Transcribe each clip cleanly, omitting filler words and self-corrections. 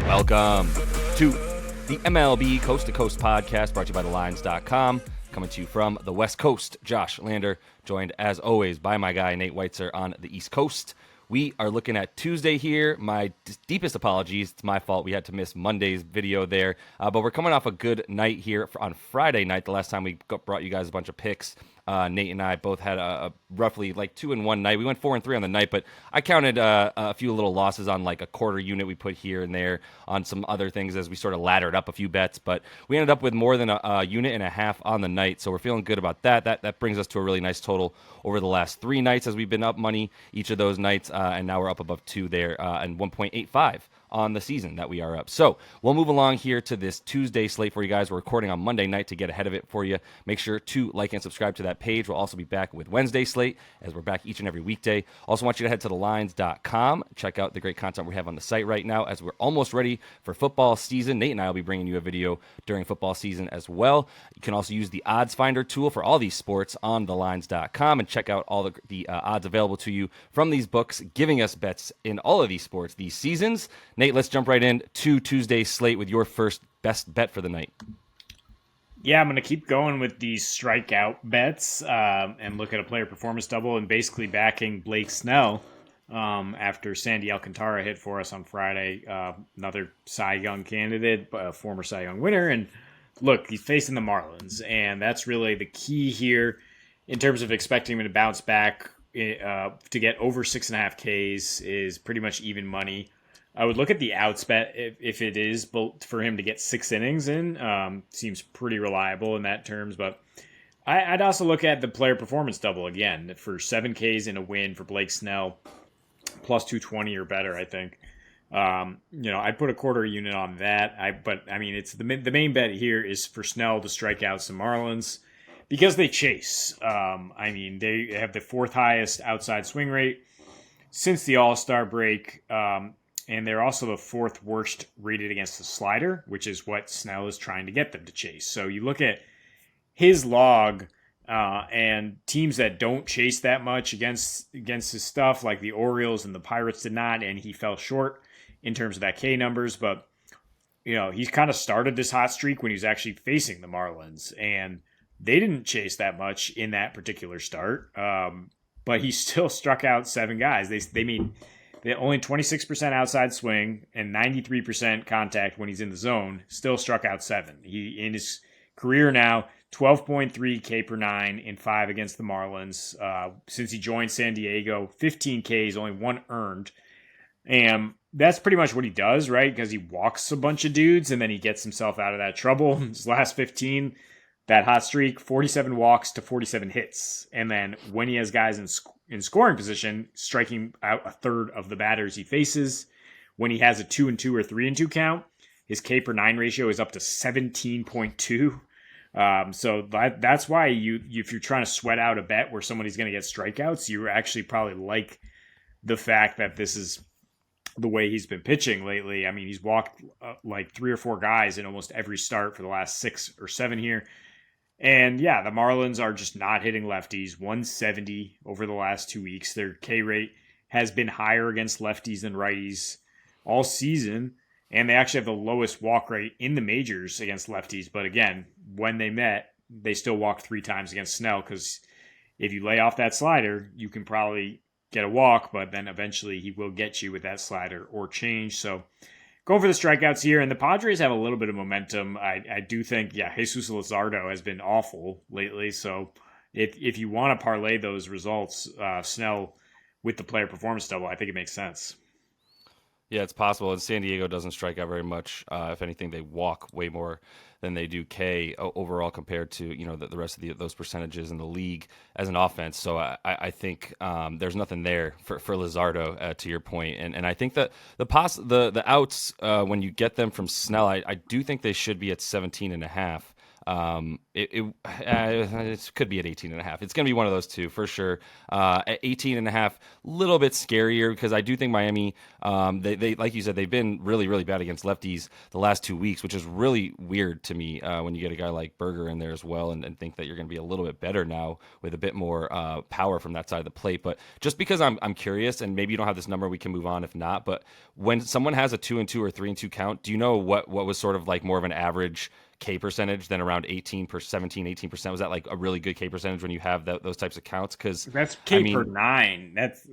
Welcome to the MLB Coast to Coast podcast brought to you by thelines.com. Coming to you from the West Coast, Josh Lander, joined as always by my guy Nate Weitzer on the East Coast. We are looking at Tuesday here. My deepest apologies. It's my fault. We had to miss Monday's video there. But we're coming off a good night here on Friday night, the last time we brought you guys a bunch of picks. Nate and I both had a roughly like 2-1 night. We went 4-3 on the night, but I counted a few little losses on like a quarter unit we put here and there on some other things as we sort of laddered up a few bets. But we ended up with more than a unit and a half on the night, so we're feeling good about that. That brings us to a really nice total over the last 3 nights as we've been up money each of those nights, and now we're up above 2 there and 1.85 on the season that we are up. So we'll move along here to this Tuesday slate for you guys. We're recording on Monday night to get ahead of it for you. Make sure to like and subscribe to that page. We'll also be back with Wednesday slate as we're back each and every weekday. Also want you to head to thelines.com. Check out the great content we have on the site right now as we're almost ready for football season. Nate and I will be bringing you a video during football season as well. You can also use the odds finder tool for all these sports on thelines.com and check out all the odds available to you from these books, giving us bets in all of these sports, these seasons. Nate, let's jump right in to Tuesday's slate with your first best bet for the night. Yeah, I'm going to keep going with these strikeout bets and look at a player performance double and basically backing Blake Snell after Sandy Alcantara hit for us on Friday. Another Cy Young candidate, former Cy Young winner. And look, he's facing the Marlins, and that's really the key here in terms of expecting him to bounce back to get over 6.5 Ks is pretty much even money. I would look at the outs bet if it is for him to get 6 innings in. Seems pretty reliable in that terms, but I'd also look at the player performance double again for 7 Ks in a win for Blake Snell, plus 220 or better, I think. I'd put a quarter unit on that. It's the main bet here is for Snell to strike out some Marlins because they chase. They have the 4th highest outside swing rate since the All-Star break. And they're also the 4th worst rated against the slider, which is what Snell is trying to get them to chase. So you look at his log and teams that don't chase that much against his stuff, like the Orioles and the Pirates did not, and he fell short in terms of that K numbers. But, he's kind of started this hot streak when he was actually facing the Marlins, and they didn't chase that much in that particular start. But he still struck out 7 guys. They only 26% outside swing and 93% contact when he's in the zone, still struck out 7. He, in his career now, 12.3 K per 9 in 5 against the Marlins. Since he joined San Diego, 15 Ks, only 1 earned. And that's pretty much what he does, right? Because he walks a bunch of dudes and then he gets himself out of that trouble. His last 15, that hot streak, 47 walks to 47 hits. And then when he has guys in scoring position, striking out a third of the batters he faces. When he has a 2-2 or 3-2 count, his K per 9 ratio is up to 17.2. So that's why if you're trying to sweat out a bet where somebody's going to get strikeouts, you actually probably like the fact that this is the way he's been pitching lately. I mean, he's walked like 3 or 4 guys in almost every start for the last 6 or 7 here. And yeah, the Marlins are just not hitting lefties. 170 over the last 2 weeks. Their K rate has been higher against lefties than righties all season. And they actually have the lowest walk rate in the majors against lefties. But again, when they met, they still walked 3 times against Snell, because if you lay off that slider, you can probably get a walk, but then eventually he will get you with that slider or change. So going for the strikeouts here, and the Padres have a little bit of momentum. I do think, Jesus Luzardo has been awful lately. So if you want to parlay those results, Snell with the player performance double, I think it makes sense. Yeah, it's possible. And San Diego doesn't strike out very much. If anything, they walk way more than they do K overall compared to the rest of those percentages in the league as an offense. So I think there's nothing there for Luzardo, to your point. And I think that the outs when you get them from Snell, I do think they should be at 17.5. It could be at 18.5. It's going to be one of those two for sure. At 18.5, a little bit scarier because I do think Miami, they like you said, they've been really, really bad against lefties the last 2 weeks, which is really weird to me when you get a guy like Berger in there as well and think that you're going to be a little bit better now with a bit more power from that side of the plate. But just because I'm curious, and maybe you don't have this number, we can move on if not. But when someone has a 2-2 or 3-2 count, do you know what was sort of like more of an average K percentage than around 18%? Was that like a really good K percentage when you have those types of counts? Because That's K per nine. That's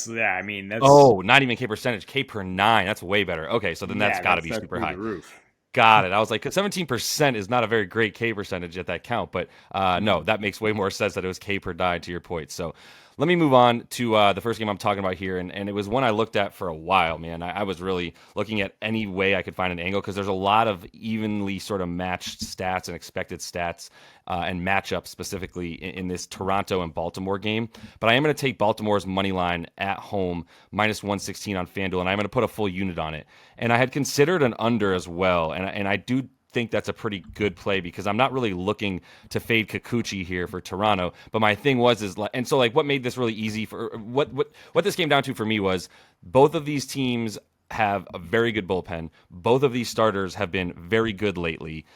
yeah. I mean, that's not even K percentage, K per nine. That's way better. Okay, so then that's got to be super high. The roof. Got it. I was like, 17% is not a very great K percentage at that count, but no, that makes way more sense that it was K per nine to your point. So let me move on to the first game I'm talking about here, and it was one I looked at for a while, man. I was really looking at any way I could find an angle because there's a lot of evenly sort of matched stats and expected stats and matchups specifically in this Toronto and Baltimore game. But I am going to take Baltimore's money line at home, minus 116 on FanDuel, and I'm going to put a full unit on it. And I had considered an under as well, and I do think that's a pretty good play because I'm not really looking to fade Kikuchi here for Toronto. But my thing was what made this really easy for what this came down to for me was both of these teams have a very good bullpen. Both of these starters have been very good lately.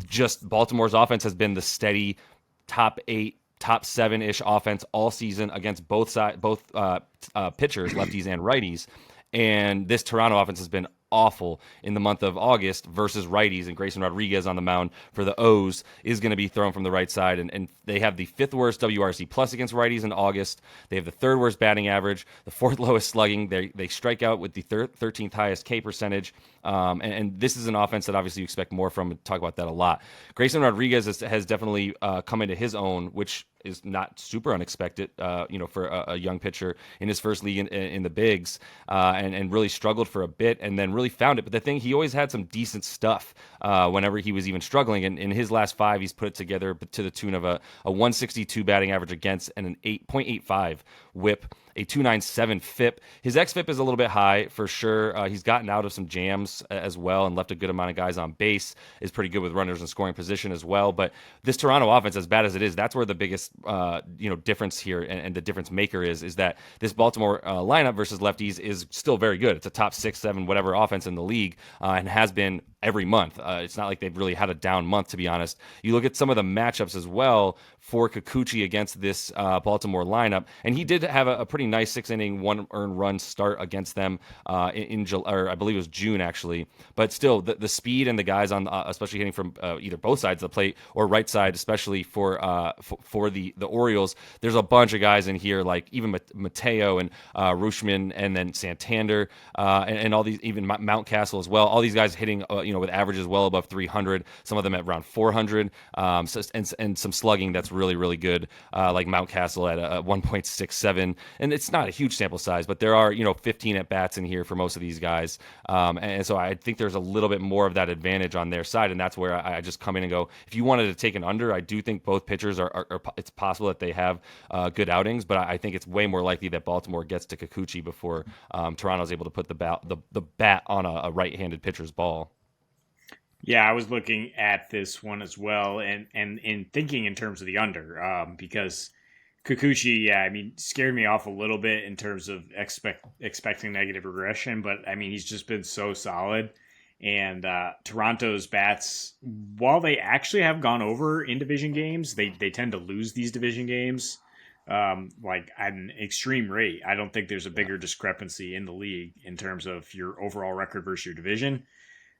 Just Baltimore's offense has been the steady top 8, top 7-ish offense all season against both pitchers, lefties and righties. And this Toronto offense has been awful in the month of August versus righties, and Grayson Rodriguez on the mound for the O's is going to be thrown from the right side, and they have the 5th worst WRC plus against righties in August. They have the 3rd worst batting average, the 4th lowest slugging. They strike out with the 13th highest K percentage, and this is an offense that obviously you expect more from. We talk about that a lot. Grayson Rodriguez has definitely come into his own, which is not super unexpected, for a young pitcher in his first league in the bigs, and really struggled for a bit and then really found it. But the thing, he always had some decent stuff whenever he was even struggling. And in his last 5, he's put it together to the tune of a 162 batting average against and an 8.85 whip, a 297 FIP. His xFIP is a little bit high for sure. He's gotten out of some jams as well and left a good amount of guys on base. Is pretty good with runners in scoring position as well. But this Toronto offense, as bad as it is, that's where the biggest difference here and the difference maker is that this Baltimore lineup versus lefties is still very good. It's a top 6, 7, whatever offense in the league, and has been every month. It's not like they've really had a down month, to be honest. You look at some of the matchups as well for Kikuchi against this Baltimore lineup, and he did have a pretty nice 6-inning, 1 earned run start against them in July, or I believe it was June actually. But still, the speed and the guys on, especially hitting from either both sides of the plate or right side, especially for the Orioles. There's a bunch of guys in here like even Mateo and Rutschman, and then Santander and all these, even Mountcastle as well. All these guys hitting with averages well above 300. Some of them at around 400. And some slugging that's really, really good, like Mountcastle at a 1.67. And it's not a huge sample size, but there are 15 at bats in here for most of these guys. And so I think there's a little bit more of that advantage on their side, and that's where I just come in and go, if you wanted to take an under, I do think both pitchers are it's possible that they have good outings, but I think it's way more likely that Baltimore gets to Kikuchi before Toronto's able to put the bat on a right-handed pitcher's ball. Yeah, I was looking at this one as well, and in thinking in terms of the under, because Kikuchi, scared me off a little bit in terms of expecting negative regression, but he's just been so solid. And Toronto's bats, while they actually have gone over in division games, they tend to lose these division games like at an extreme rate. I don't think there's a bigger discrepancy in the league in terms of your overall record versus your division.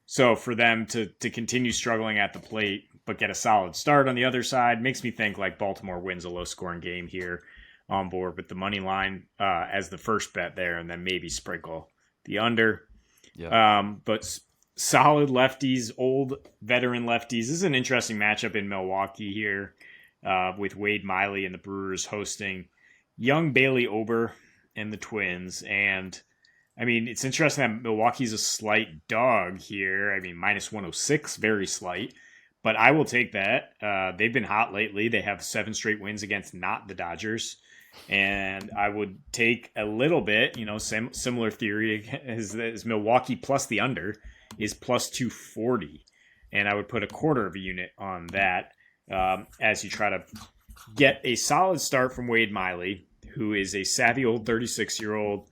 So for them to continue struggling at the plate but get a solid start on the other side makes me think like Baltimore wins a low-scoring game here, on board with the money line as the first bet there, and then maybe sprinkle the under. Yeah. But solid lefties, old veteran lefties. This is an interesting matchup in Milwaukee here with Wade Miley and the Brewers hosting young Bailey Ober and the Twins. And it's interesting that Milwaukee's a slight dog here. Minus 106, very slight. But I will take that. They've been hot lately. They have 7 straight wins against not the Dodgers. And I would take a little bit, similar theory as Milwaukee plus the under is plus 240. and I would put a quarter of a unit on that as you try to get a solid start from Wade Miley, who is a savvy old 36-year-old,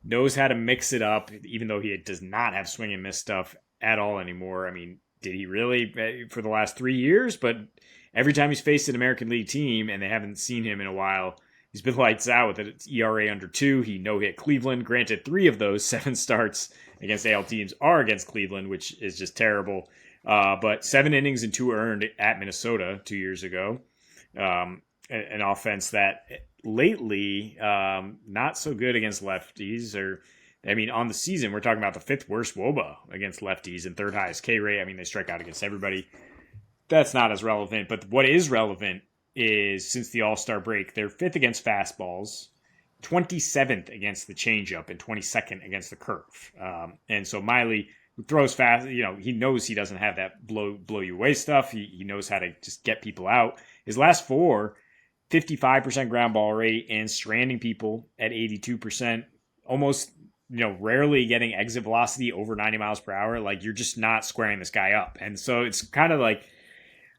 knows how to mix it up, even though he does not have swing and miss stuff at all anymore. I mean, did he really for the last 3 years? But every time he's faced an American League team and they haven't seen him in a while, he's been lights out with an ERA under 2. He no-hit Cleveland. Granted, 3 of those 7 starts against AL teams are against Cleveland, which is just terrible. But 7 innings and 2 earned at Minnesota 2 years ago. An offense that lately not so good against lefties. On the season, we're talking about the 5th worst WOBA against lefties and 3rd highest K rate. I mean, they strike out against everybody. That's not as relevant. But what is relevant is since the All-Star break, they're 5th against fastballs, 27th against the changeup, and 22nd against the curve. And so Miley throws fast. He knows he doesn't have that blow you away stuff. He knows how to just get people out. His last 4, 55% ground ball rate and stranding people at 82%, almost, rarely getting exit velocity over 90 miles per hour. Like, you're just not squaring this guy up. And so it's kind of like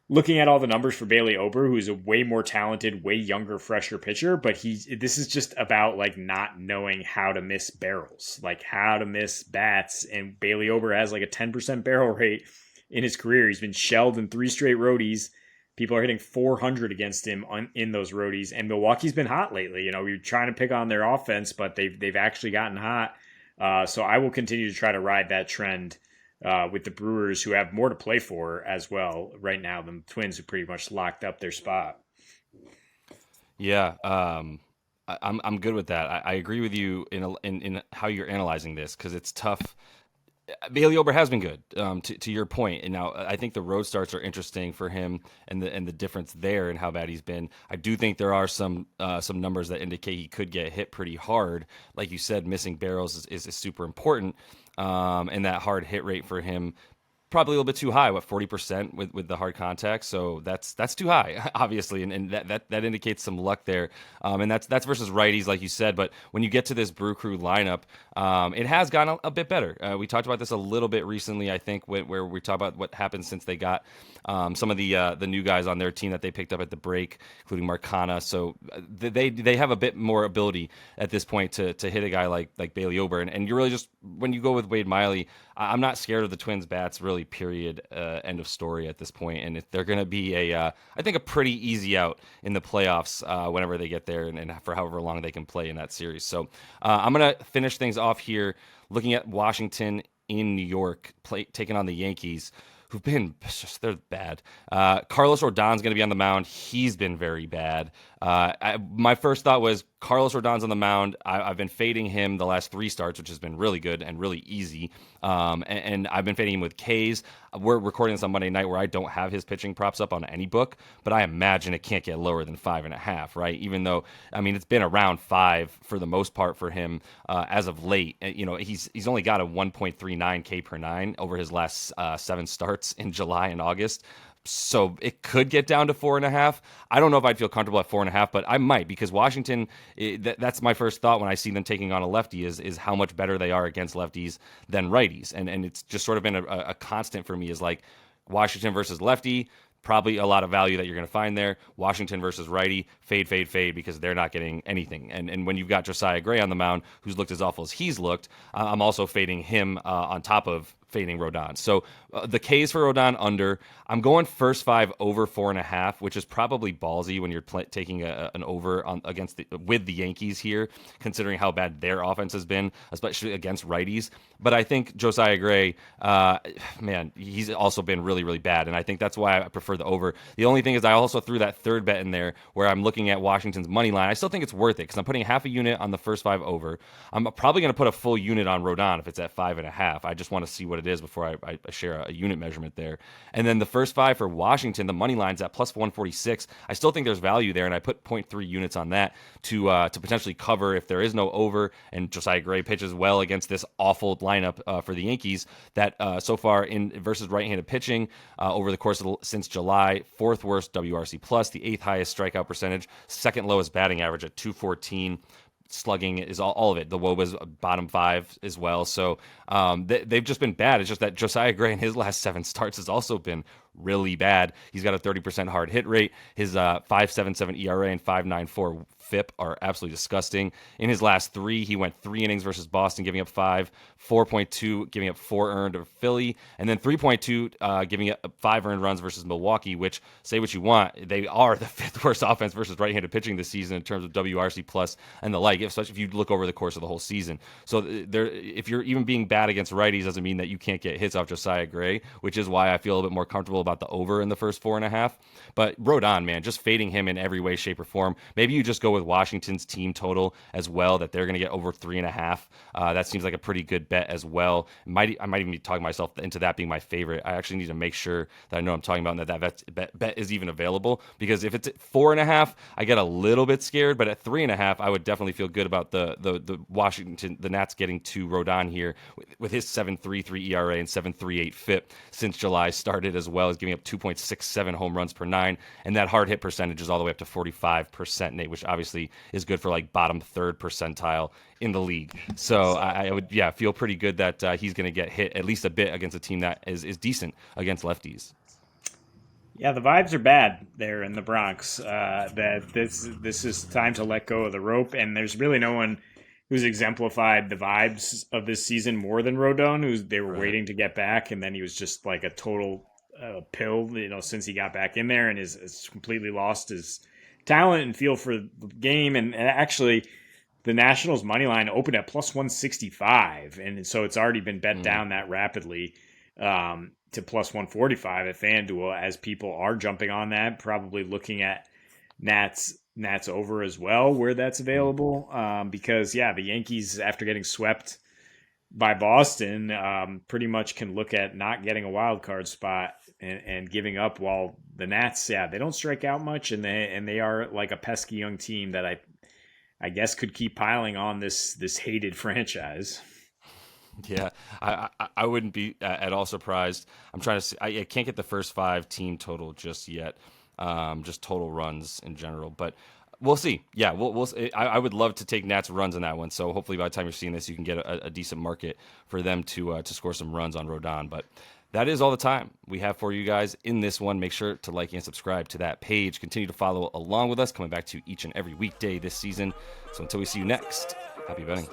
looking at all the numbers for Bailey Ober, who's a way more talented, way younger, fresher pitcher, but this is just about like not knowing how to miss barrels, like how to miss bats. And Bailey Ober has like a 10% barrel rate in his career. He's been shelled in 3 straight roadies. People are hitting 400 against him in those roadies, and Milwaukee's been hot lately. We're trying to pick on their offense, but they've actually gotten hot. So I will continue to try to ride that trend with the Brewers, who have more to play for as well right now. The Twins have pretty much locked up their spot. Yeah, I'm good with that. I agree with you in how you're analyzing this, because it's tough. Bailey Ober has been good, to your point. And now I think the road starts are interesting for him, and the difference there and how bad he's been. I do think there are some numbers that indicate he could get hit pretty hard. Like you said, missing barrels is super important, and that hard hit rate for him probably a little bit too high. 40% with the hard contact, so that's too high, obviously, and that indicates some luck there. And that's versus righties, like you said. But when you get to this Brew Crew lineup, it has gotten a bit better. We talked about this a little bit recently, I think, where we talk about what happened since they got some of the new guys on their team that they picked up at the break, including Marcana. So they have a bit more ability at this point to hit a guy like Bailey Ober. And you're really just, when you go with Wade Miley, I'm not scared of the Twins bats, really, period, end of story at this point. And they're going to be I think a pretty easy out in the playoffs whenever they get there, and for however long they can play in that series. So I'm going to finish things off here looking at Washington in New York, taking on the Yankees, who've been they're bad. Carlos Rodon's going to be on the mound. He's been very bad. My first thought was Carlos Rodon's on the mound. I've been fading him the last 3 starts, which has been really good and really easy. And I've been fading him with K's. We're recording this on Monday night where I don't have his pitching props up on any book, but I imagine it can't get lower than 5.5, right? Even though, it's been around 5 for the most part for him as of late. He's only got a 1.39 K per 9 over his last 7 starts in July and August. So it could get down to 4.5. I don't know if I'd feel comfortable at 4.5, but I might, because Washington, that's my first thought when I see them taking on a lefty is how much better they are against lefties than righties. And it's just sort of been a constant for me, is like Washington versus lefty, probably a lot of value that you're going to find there. Washington versus righty, fade, because they're not getting anything. And when you've got Josiah Gray on the mound, who's looked as awful as he's looked, I'm also fading him on top of fading Rodon. So the K's for Rodon under. I'm going first 5 over 4.5, which is probably ballsy when you're taking an over with the Yankees here, considering how bad their offense has been, especially against righties. But I think Josiah Gray, he's also been really, really bad, and I think that's why I prefer the over. The only thing is I also threw that third bet in there where I'm looking at Washington's money line. I still think it's worth it because I'm putting half a unit on the first 5 over. I'm probably going to put a full unit on Rodon if it's at 5.5. I just want to see what it is before I share a unit measurement there. And then the first 5 for Washington, the money line's at plus 146. I still think there's value there, and I put 0.3 units on that to potentially cover if there is no over and Josiah Gray pitches well against this awful lineup for the Yankees that so far in versus right-handed pitching over the course of since July, 4th worst WRC plus, the 8th highest strikeout percentage, 2nd lowest batting average at 214. slugging is all of it. The WOBA's bottom 5 as well. So they've just been bad. It's just that Josiah Gray in his last 7 starts has also been really bad. He's got a 30% hard hit rate. His 5.77 ERA and 5.94 FIP are absolutely disgusting. In his last 3, he went 3 innings versus Boston, giving up 5, 4.2, giving up 4 earned to Philly, and then 3.2, giving up 5 earned runs versus Milwaukee, which, say what you want, they are the 5th worst offense versus right-handed pitching this season in terms of WRC plus and the like, especially if you look over the course of the whole season. So if you're even being bad against righties, doesn't mean that you can't get hits off Josiah Gray, which is why I feel a little bit more comfortable about the over in the first 4.5. But Rodon, man, just fading him in every way, shape, or form. Maybe you just go with Washington's team total as well, that they're going to get over 3.5. That seems like a pretty good bet as well. I might even be talking myself into that being my favorite. I actually need to make sure that I know I'm talking about and that bet is even available, because if it's at 4.5, I get a little bit scared, but at 3.5, I would definitely feel good about the Washington, the Nats getting to Rodon here with his 7.33 ERA and 7.38 FIP since July started, as well as giving up 2.67 home runs per 9, and that hard hit percentage is all the way up to 45%, Nate, which obviously is good for like bottom 3rd percentile in the league. So I would feel pretty good that he's going to get hit at least a bit against a team that is decent against lefties. Yeah, the vibes are bad there in the Bronx. That this is time to let go of the rope, and there's really no one who's exemplified the vibes of this season more than Rodon, they were waiting to get back, and then he was just like a total pill, since he got back in there, and has completely lost his talent and feel for the game. And actually, the Nationals money line opened at plus 165, and so it's already been bet down that rapidly to plus 145 at FanDuel, as people are jumping on that, probably looking at Nats over as well, where that's available. Because the Yankees, after getting swept by Boston, pretty much can look at not getting a wild card spot and giving up, while the Nats, they don't strike out much, and they are like a pesky young team that I guess could keep piling on this hated franchise. Yeah, I wouldn't be at all surprised. I'm trying to see. I can't get the first 5 team total just yet, just total runs in general. But we'll see. Yeah, I would love to take Nats runs in that one. So hopefully by the time you're seeing this, you can get a decent market for them to score some runs on Rodon. But that is all the time we have for you guys in this one. Make sure to like and subscribe to that page. Continue to follow along with us, coming back to you each and every weekday this season. So until we see you next, happy betting.